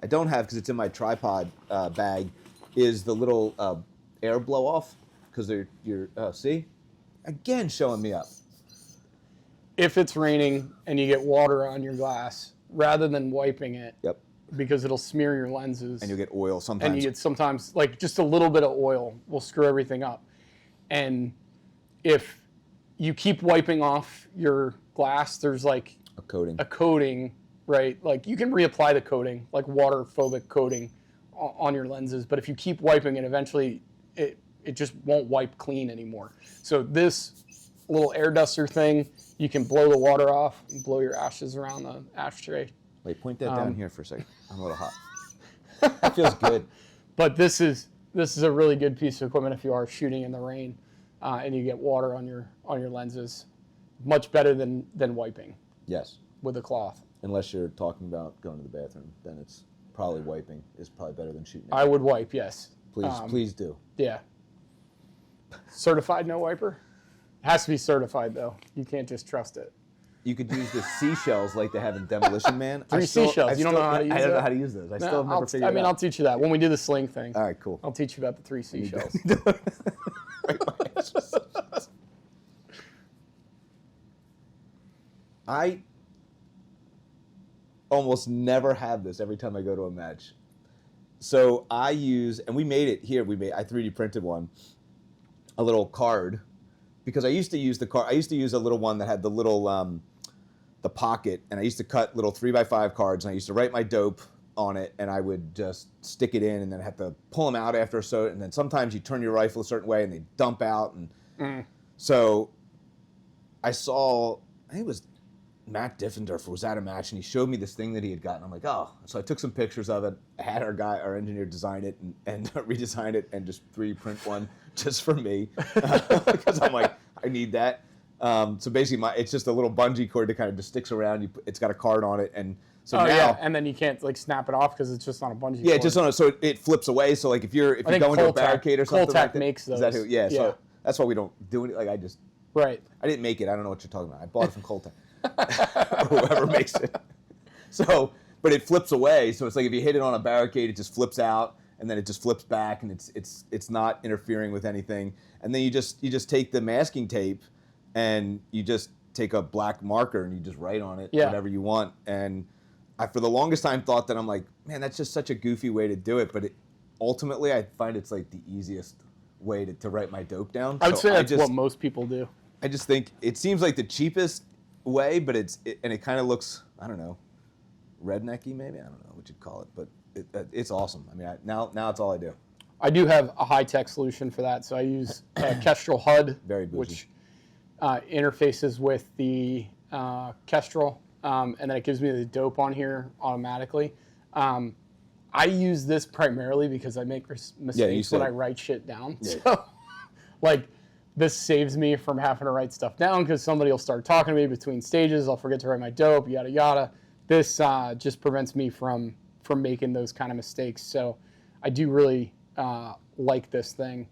don't have because it's in my tripod bag is the little air blow off because you're see, again showing me up. If it's raining and you get water on your glass, rather than wiping it, because it'll smear your lenses. And you'll get oil sometimes. And you get sometimes, like, just a little bit of oil will screw everything up. And if you keep wiping off your glass, there's, like, a coating, right? Like, you can reapply the coating, like water-phobic coating on your lenses. But if you keep wiping it, eventually it just won't wipe clean anymore. So this little air duster thing, you can blow the water off and blow your ashes around the ashtray. Wait, point that down here for a second. I'm a little hot. That feels good. But this is a really good piece of equipment if you are shooting in the rain and you get water on your lenses. Much better than wiping. Yes. With a cloth. Unless you're talking about going to the bathroom, then it's probably wiping is probably better than shooting. I would wipe, yes. Please do. Yeah. Certified no wiper? It has to be certified though. You can't just trust it. You could use the seashells like they have in Demolition Man. Seashells. You don't know how to use I don't know how to use those. I still have never figured it out. I'll teach you that when we do the sling thing. All right, cool. I'll teach you about the 3 seashells. almost never have this every time I go to a match. So I use, and we made it here. I 3D printed one, a little card, because I used to use the card. I used to use a little one that had the little, the pocket, and I used to cut little 3x5 cards, and I used to write my dope on it, and I would just stick it in, and then have to pull them out after a certain. And then sometimes you turn your rifle a certain way, and they dump out, and so I saw, I think it was Matt Diffendorf was at a match, and he showed me this thing that he had gotten. I'm like, oh. So I took some pictures of it. I had our engineer design it and redesign it and just 3D print one just for me because I'm like, I need that. So basically, it's just a little bungee cord that kind of just sticks around. It's got a card on it, and so now, and then you can't like snap it off because it's just on a bungee cord. Yeah, just on it, so it flips away. So like if you go into a barricade or something like that, makes those. Is that who? Yeah, so that's why we don't do it. Like I didn't make it. I don't know what you're talking about. I bought it from Coltec. Or whoever makes it. So, but it flips away. So it's like if you hit it on a barricade, it just flips out, and then it just flips back, and it's not interfering with anything. And then you just take the masking tape, and you just take a black marker and you just write on it whatever you want. And I, for the longest time, thought that I'm like, man, that's just such a goofy way to do it. But ultimately, I find it's like the easiest way to write my dope down. I would say that's what most people do. I just think it seems like the cheapest way, but it kind of looks, I don't know, rednecky maybe. I don't know what you'd call it, but it's awesome. I mean, now it's all I do. I do have a high-tech solution for that, so I use Kestrel HUD, Very bougie. which interfaces with the Kestrel, and then it gives me the dope on here automatically. I use this primarily because I make mistakes when I write shit down. Yeah. So, like, this saves me from having to write stuff down because somebody will start talking to me between stages. I'll forget to write my dope, yada, yada. This just prevents me from making those kind of mistakes. So I do really like this thing.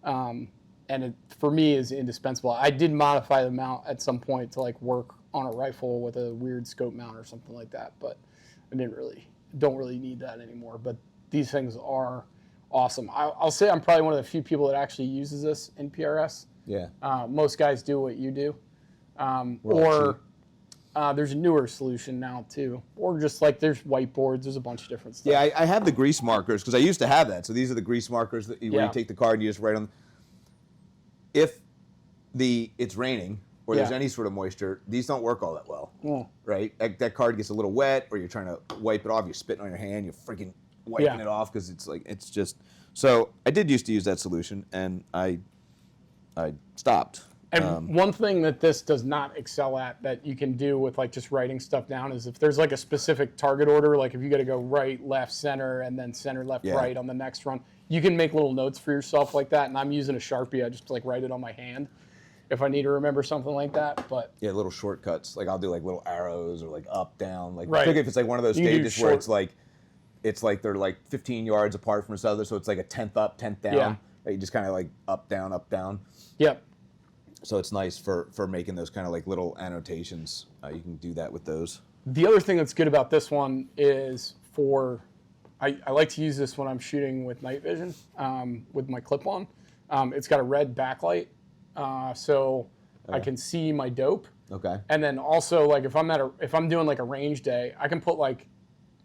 And it, for me, is indispensable. I did modify the mount at some point to like work on a rifle with a weird scope mount or something like that, but I don't really need that anymore. But these things are awesome. I'll say I'm probably one of the few people that actually uses this in PRS. Yeah. Most guys do what you do. There's a newer solution now too. Or just like there's whiteboards, there's a bunch of different stuff. Yeah, I have the grease markers because I used to have that. So these are the grease markers where you take the card and you just write on. If it's raining or there's any sort of moisture, these don't work all that well, right? That card gets a little wet, or you're trying to wipe it off, you're spitting on your hand, you're freaking wiping it off because it's just. So I did used to use that solution, and I stopped. And one thing that this does not excel at that you can do with like just writing stuff down is if there's like a specific target order, like if you got to go right, left, center, and then center, left, right on the next run, you can make little notes for yourself like that. And I'm using a Sharpie. I just like write it on my hand if I need to remember something like that. But yeah, little shortcuts. Like I'll do like little arrows or like up, down. Like particularly if it's like one of those stages where it's like they're like 15 yards apart from each other, so it's like a 10th up, 10th down. Yeah. Right? You just kind of like up, down, up, down. Yep. So it's nice for making those kind of like little annotations. You can do that with those. The other thing that's good about this one is I like to use this when I'm shooting with night vision with my clip-on. It's got a red backlight, so I can see my dope. Okay. And then also like if I'm doing like a range day, I can put like,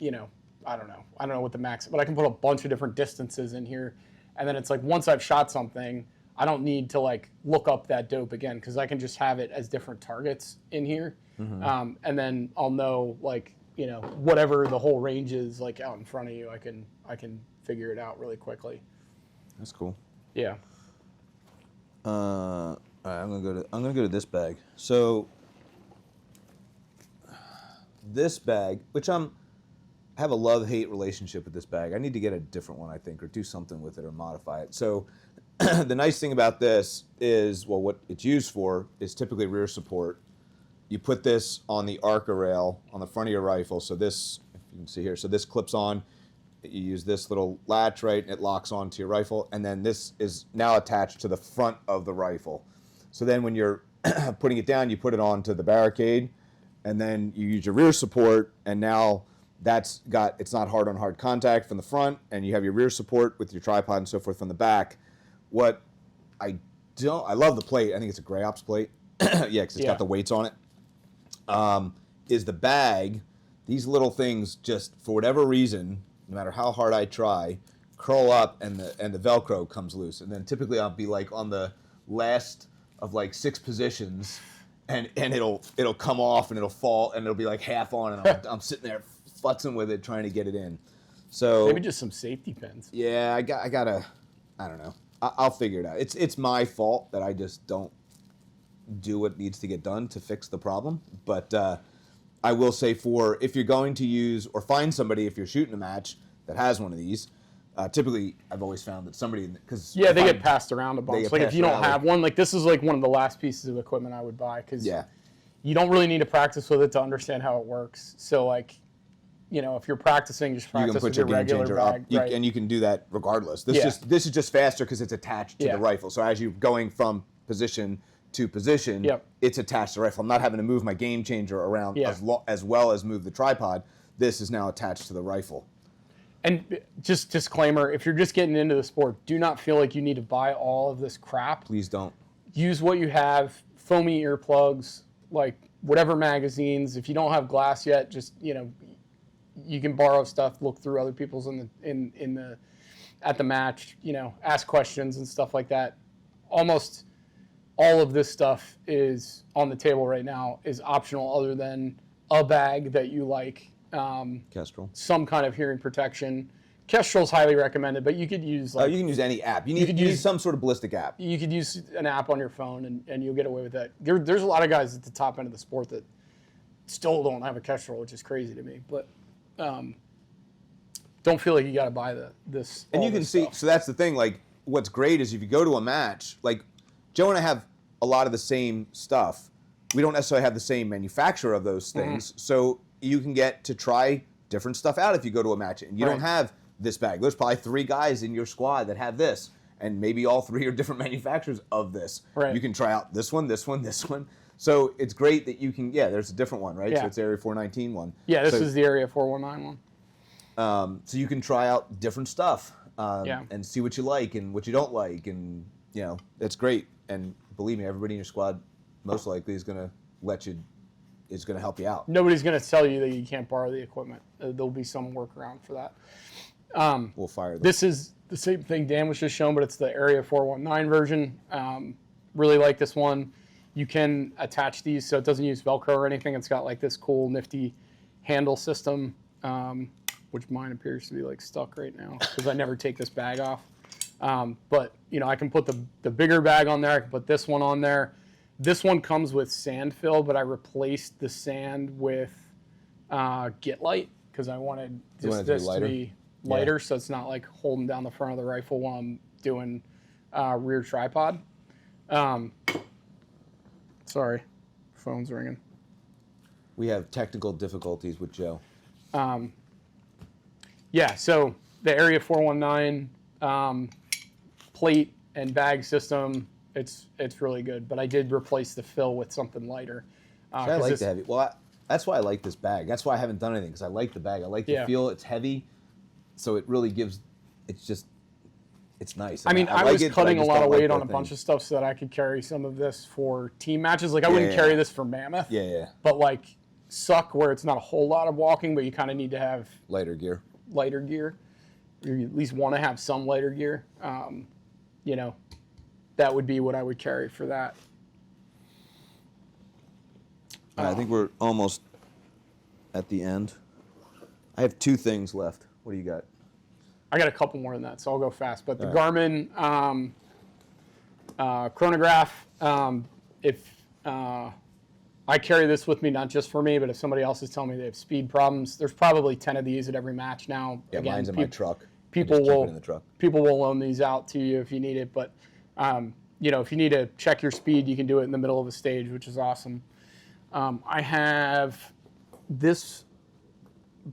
I don't know what the max, but I can put a bunch of different distances in here, and then it's like once I've shot something, I don't need to like look up that dope again because I can just have it as different targets in here, and then I'll know like whatever the whole range is like out in front of you, I can figure it out really quickly. That's cool. Yeah. All right, I'm gonna go to this bag. So this bag, which I have a love-hate relationship with this bag. I need to get a different one, I think, or do something with it or modify it. So the nice thing about this is, well, what it's used for is typically rear support. You put this on the ARCA rail on the front of your rifle. So this, if you can see here, so this clips on. You use this little latch, right, and it locks onto your rifle. And then this is now attached to the front of the rifle. So then when you're putting it down, you put it onto the Barricade, and then you use your rear support, and now it's not hard on hard contact from the front, and you have your rear support with your tripod and so forth from the back. What I love the plate. I think it's a Gray Ops plate. Yeah, because it's got the weights on it. Is the bag these little things just, for whatever reason, no matter how hard I try, curl up and the Velcro comes loose. And then typically I'll be like on the last of like 6 positions, and it'll come off and it'll fall and it'll be like half on, and I'm sitting there futzing with it trying to get it in. So maybe just some safety pins. Yeah, I gotta, I don't know. I'll figure it out. It's my fault that I just don't do what needs to get done to fix the problem. But I will say, for if you're going to use or find somebody, if you're shooting a match that has one of these, typically I've always found that somebody, because they get passed around a bunch. Like if you don't have one, like this is like one of the last pieces of equipment I would buy, because you don't really need to practice with it to understand how it works. So like, if you're practicing, just practice with your regular bag, right? And you can do that regardless. This is just faster because it's attached to the rifle. So as you're going from position to position, it's attached to the rifle. I'm not having to move my game changer around as well as move the tripod. This is now attached to the rifle. And just disclaimer, if you're just getting into the sport, do not feel like you need to buy all of this crap. Please don't. Use what you have, foamy earplugs, like whatever magazines. If you don't have glass yet, just, you can borrow stuff, look through other people's at the match, ask questions and stuff like that. Almost all of this stuff is on the table right now, is optional, other than a bag that you like. Kestrel. Some kind of hearing protection. Kestrel's highly recommended, but you could use you can use any app. You need some sort of ballistic app. You could use an app on your phone, and you'll get away with that. There's a lot of guys at the top end of the sport that still don't have a Kestrel, which is crazy to me. But don't feel like you got to buy this. And you can see, so that's the thing. Like, what's great is if you go to a match, like Joe and I have a lot of the same stuff. We don't necessarily have the same manufacturer of those things, so you can get to try different stuff out if you go to a match, and you don't have this bag. There's probably 3 guys in your squad that have this, and maybe all 3 are different manufacturers of this. Right. You can try out this one, this one, this one. So it's great that you can, there's a different one, right? Yeah. So it's Area 419 one. Yeah, this is the Area 419 one. So you can try out different stuff and see what you like and what you don't like, and it's great. And believe me, everybody in your squad most likely is going to help you out. Nobody's going to tell you that you can't borrow the equipment. There'll be some workaround for that. We'll fire them. This is the same thing Dan was just showing, but it's the Area 419 version. Really like this one. You can attach these so it doesn't use Velcro or anything. It's got like this cool, nifty handle system, which mine appears to be like stuck right now because I never take this bag off. But I can put the bigger bag on there. I can put this one on there. This one comes with sand fill, but I replaced the sand with Get Light because I wanted this to be lighter, so it's not like holding down the front of the rifle while I'm doing rear tripod. Sorry, phone's ringing. We have technical difficulties with Joe. So the Area 419 plate and bag system, it's really good. But I did replace the fill with something lighter. I like the heavy. Well, that's why I like this bag. That's why I haven't done anything, because I like the bag. I like the feel. It's heavy, so it really gives. It's nice. I mean, I was cutting a lot of weight on a bunch of stuff so that I could carry some of this for team matches. Like I wouldn't carry this for Mammoth. Yeah. But like Suck, where it's not a whole lot of walking, but you kind of need to have lighter gear. You at least want to have some lighter gear. That would be what I would carry for that. I think we're almost at the end. I have 2 things left. What do you got? I got a couple more than that, so I'll go fast. But the Garmin Chronograph, if I carry this with me, not just for me, but if somebody else is telling me they have speed problems, there's probably 10 of these at every match now. Yeah, again, mine's in my truck. People will loan these out to you if you need it. But if you need to check your speed, you can do it in the middle of a stage, which is awesome. I have this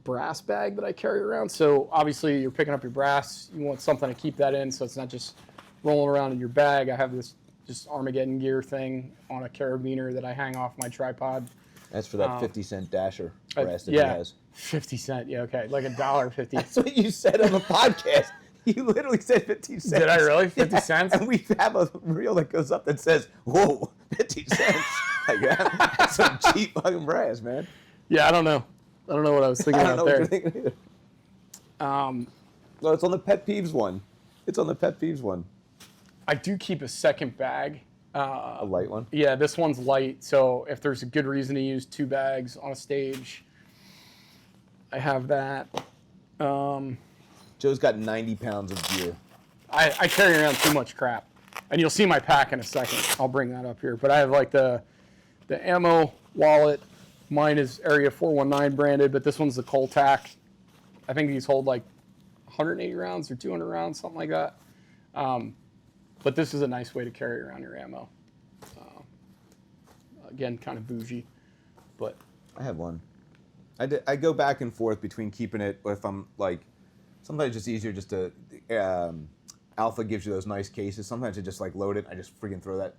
brass bag that I carry around. So obviously you're picking up your brass. You want something to keep that in so it's not just rolling around in your bag. I have this just Armageddon gear thing on a carabiner that I hang off my tripod. That's for that 50-cent dasher brass that he has. 50 cent. Yeah, okay. Like $1.50. That's what you said on the podcast. You literally said 50 cents. Did I really? 50 cents? And we have a reel that goes up that says, whoa, 50 cents. Like, that's some cheap fucking brass, man. Yeah, I don't know. I don't know what I was thinking I don't know about what there. you're thinking either. No, it's on the pet peeves one. It's on the pet peeves one. I do keep a second bag. A light one? Yeah, this one's light, so if there's a good reason to use 2 bags on a stage, I have that. Joe's got 90 pounds of gear. I carry around too much crap. And you'll see my pack in a second. I'll bring that up here. But I have like the ammo wallet. Mine is Area 419 branded, but this one's the Coltac. I think these hold like 180 rounds or 200 rounds, something like that. But this is a nice way to carry around your ammo. Again, kind of bougie, but I have one. I go back and forth between keeping it, if I'm like, sometimes it's just easier just to, Alpha gives you those nice cases. Sometimes I just like load it. I just freaking throw that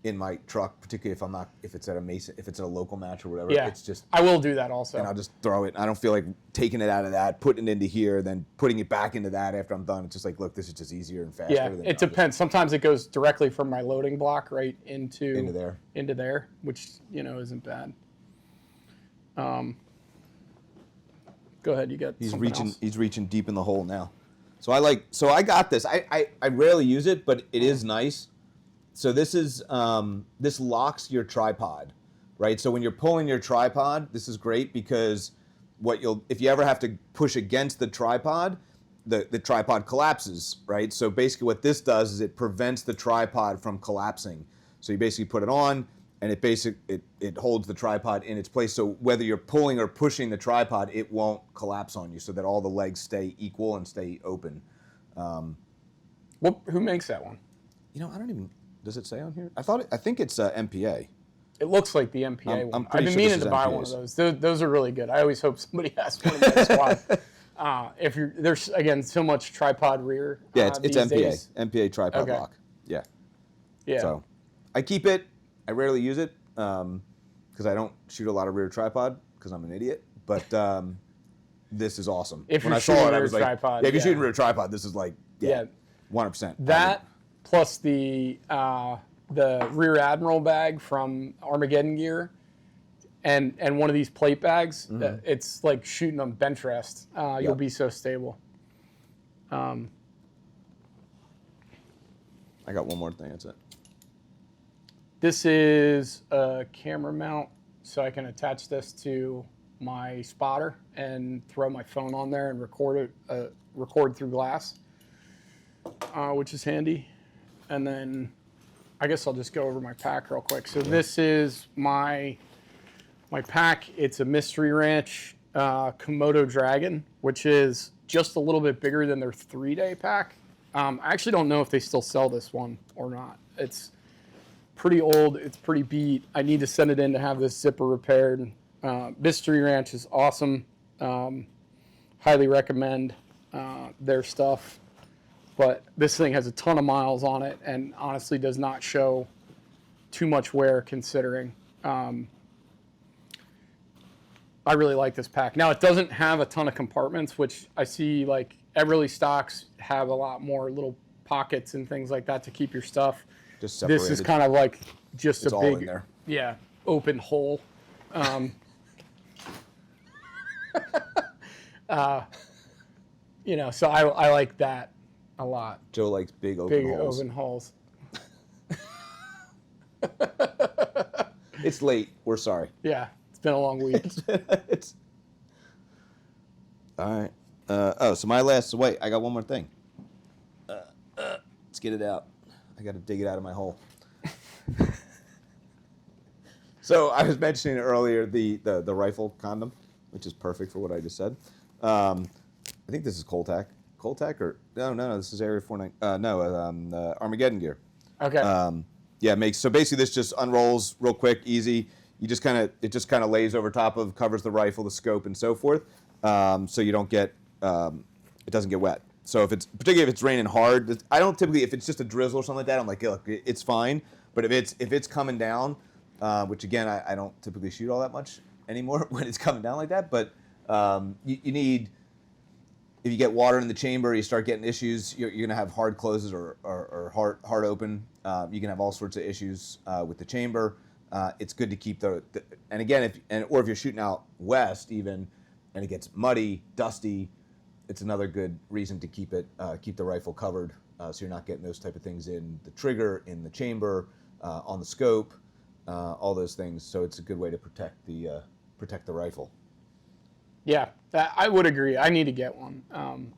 in my truck, particularly if it's at a Mason, if it's at a local match or whatever. yeah, It's just, I will do that also. and I'll just throw it. I don't feel like taking it out of that, putting it into here, then putting it back into that after I'm done. It's just like, look, this is just easier and faster. Yeah, than it depends. Sometimes it goes directly from my loading block right into there, which isn't bad. Go ahead, you got. He's something reaching. else? He's reaching deep in the hole now. So I got this. I rarely use it, but it is nice. So this locks your tripod, right? So when you're pulling your tripod, this is great because if you ever have to push against the tripod collapses, right? So basically what this does is it prevents the tripod from collapsing. So you basically put it on, and it holds the tripod in its place. So whether you're pulling or pushing the tripod, it won't collapse on you, so that all the legs stay equal and stay open. Who makes that one? I don't even. Does it say on here? I think it's MPA. It looks like the MPA one. I've been sure meaning this to buy is one of those. Those are really good. I always hope somebody has one in their squad. There's again so much tripod rear. Yeah, it's these MPA. days. MPA tripod Okay. lock. Yeah. Yeah. So I keep it. I rarely use it because I don't shoot a lot of rear tripod because I'm an idiot. But this is awesome. If when you're I saw shooting it, I rear was like, tripod, if you're yeah. shooting rear tripod, this is like, Yeah. 100%. That plus the rear Admiral bag from Armageddon gear, and one of these plate bags. It's like shooting on bench rest. You'll be so stable. I got one more thing. That's it. This is a camera mount, so I can attach this to my spotter and throw my phone on there and record through glass, which is handy. And then I guess I'll just go over my pack real quick. So this is my pack. It's a Mystery Ranch Komodo Dragon, which is just a little bit bigger than their 3-day pack. I actually don't know if they still sell this one or not. It's pretty old. It's pretty beat. I need to send it in to have this zipper repaired. Mystery Ranch is awesome. Highly recommend their stuff. But this thing has a ton of miles on it and honestly does not show too much wear considering. I really like this pack. Now, it doesn't have a ton of compartments, which I see like Everly stocks have a lot more little pockets and things like that to keep your stuff. Just separated. This is kind of like just It's a all big, in there. yeah, open hole. So I like that a lot. Joe likes big open Big holes. open holes. It's late. We're sorry. Yeah, it's been a long week. All right. So my last. Wait, I got one more thing. Let's get it out. I got to dig it out of my hole. So I was mentioning earlier the rifle condom, which is perfect for what I just said. I think this is Coltac. Coltac or no, this is Area 49. Armageddon gear. Okay. So basically this just unrolls real quick, easy. It just kind of lays over top of, covers the rifle, the scope, and so forth. So you don't get, it doesn't get wet. So particularly if it's raining hard, I don't typically, if it's just a drizzle or something like that, I'm like, look, it's fine. But if it's coming down, which again, I don't typically shoot all that much anymore when it's coming down like that. But you need, if you get water in the chamber, you start getting issues. You're going to have hard closes or hard open. You can have all sorts of issues with the chamber. It's good to keep and again, if you're shooting out west, even and it gets muddy, dusty, it's another good reason to keep the rifle covered, so you're not getting those type of things in the trigger, in the chamber, on the scope, all those things. So it's a good way to protect the rifle. Yeah, I would agree. I need to get one.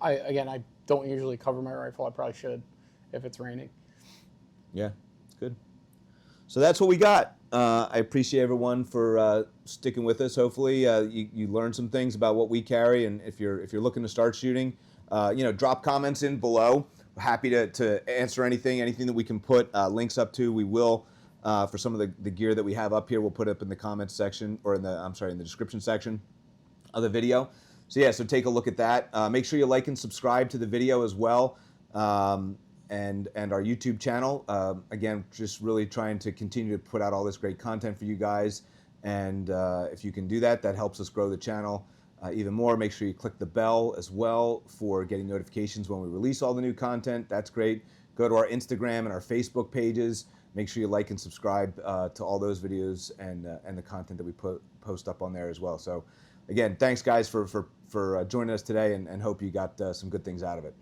I don't usually cover my rifle. I probably should if it's raining. Yeah, it's good. So that's what we got. I appreciate everyone for sticking with us. Hopefully, you learned some things about what we carry, and if you're looking to start shooting, drop comments in below. We're happy to answer anything that we can put links up to. We will for some of the gear that we have up here. We'll put up in the comments section, or in the description section of the video. So yeah, so take a look at that. Make sure you like and subscribe to the video as well. And our YouTube channel. Again, just really trying to continue to put out all this great content for you guys. And if you can do that, that helps us grow the channel even more. Make sure you click the bell as well for getting notifications when we release all the new content. That's great. Go to our Instagram and our Facebook pages. Make sure you like and subscribe to all those videos and the content that we post up on there as well. So again, thanks guys for joining us today, and hope you got some good things out of it.